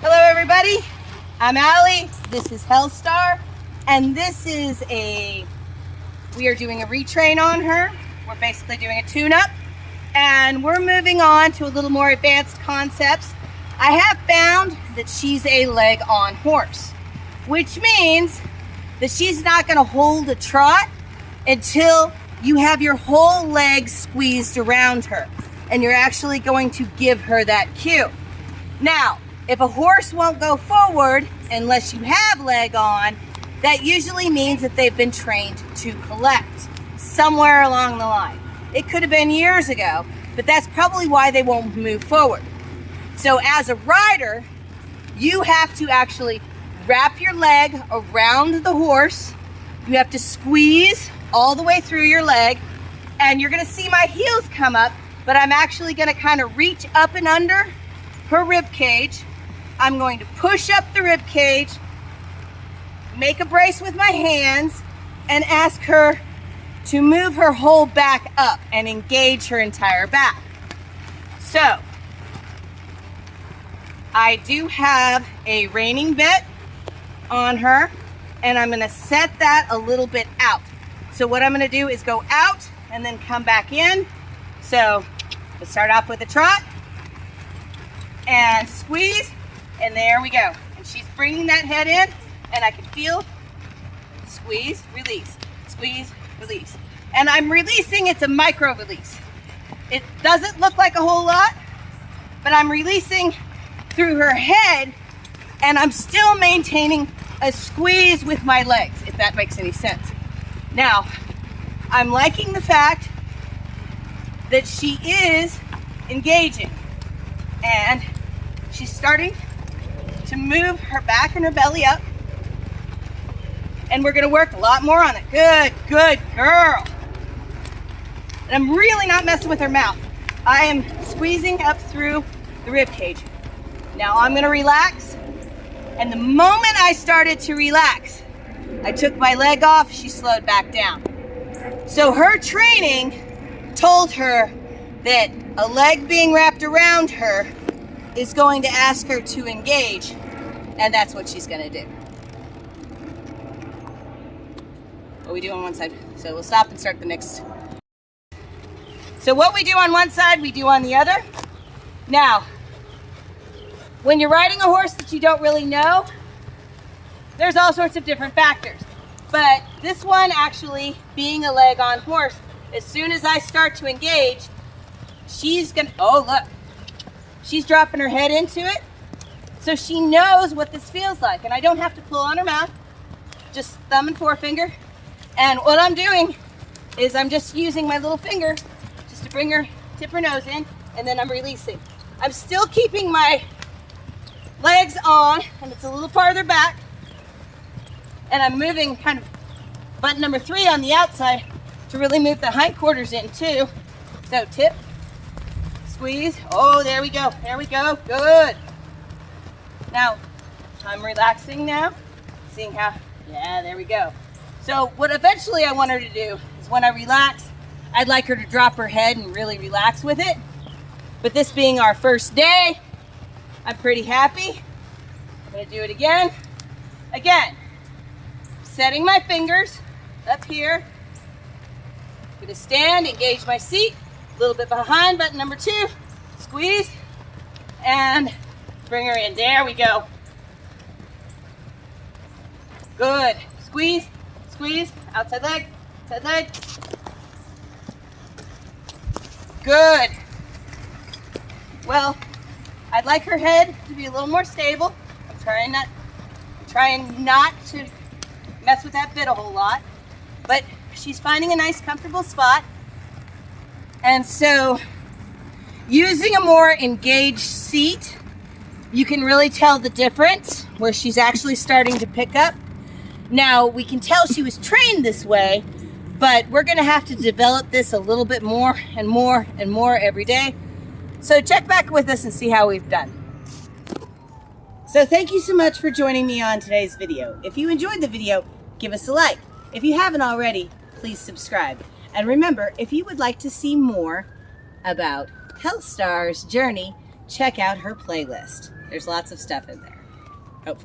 Hello everybody, I'm Allie, this is Hellstar, and we are doing a retrain on her. We're basically doing a tune-up, and we're moving on to a little more advanced concepts. I have found that she's a leg-on horse, which means that she's not going to hold a trot until you have your whole leg squeezed around her, and you're actually going to give her that cue. Now, if a horse won't go forward unless you have leg on, that usually means that they've been trained to collect somewhere along the line. It could have been years ago, but that's probably why they won't move forward. So as a rider, you have to actually wrap your leg around the horse. You have to squeeze all the way through your leg, and you're gonna see my heels come up, but I'm actually gonna kind of reach up and under her rib cage. I'm going to push up the rib cage, make a brace with my hands, and ask her to move her whole back up and engage her entire back. So, I do have a reining bit on her, and I'm gonna set that a little bit out. So what I'm gonna do is go out and then come back in. So, let's start off with a trot, and squeeze, and there we go. And she's bringing that head in, and I can feel squeeze, release, squeeze, release. And I'm releasing, it's a micro release. It doesn't look like a whole lot, but I'm releasing through her head, and I'm still maintaining a squeeze with my legs, if that makes any sense. Now, I'm liking the fact that she is engaging, and she's starting to move her back and her belly up, and we're gonna work a lot more on it. Good girl. And I'm really not messing with her mouth. I am squeezing up through the rib cage. Now I'm gonna relax, and the moment I started to relax, I took my leg off, she slowed back down. So her training told her that a leg being wrapped around her is going to ask her to engage, and that's what she's gonna do. What we do on one side. So we'll stop and start the next. So what we do on one side, we do on the other. Now, when you're riding a horse that you don't really know, there's all sorts of different factors. But this one actually, being a leg-on horse, as soon as I start to engage, she's gonna, oh look, she's dropping her head into it. So she knows what this feels like, and I don't have to pull on her mouth, just thumb and forefinger. And what I'm doing is I'm just using my little finger just to bring her, tip her nose in, and then I'm releasing. I'm still keeping my legs on, and it's a little farther back, and I'm moving kind of button number 3 on the outside to really move the hindquarters in too. So tip, squeeze, oh there we go, good. Now, I'm relaxing now, seeing how, yeah, there we go. So what eventually I want her to do is when I relax, I'd like her to drop her head and really relax with it. But this being our first day, I'm pretty happy. I'm gonna do it again. Again, setting my fingers up here. I'm gonna stand, engage my seat, a little bit behind, button number 2, squeeze, and bring her in. There we go. Good. Squeeze, squeeze, outside leg, outside leg. Good. Well, I'd like her head to be a little more stable. I'm trying not to mess with that bit a whole lot, but she's finding a nice comfortable spot. And so using a more engaged seat, you can really tell the difference where she's actually starting to pick up. Now we can tell she was trained this way, but we're gonna have to develop this a little bit more and more and more every day. So check back with us and see how we've done. So thank you so much for joining me on today's video. If you enjoyed the video, give us a like. If you haven't already, please subscribe. And remember, if you would like to see more about Hellstar's journey, check out her playlist. There's lots of stuff in there. Hopefully.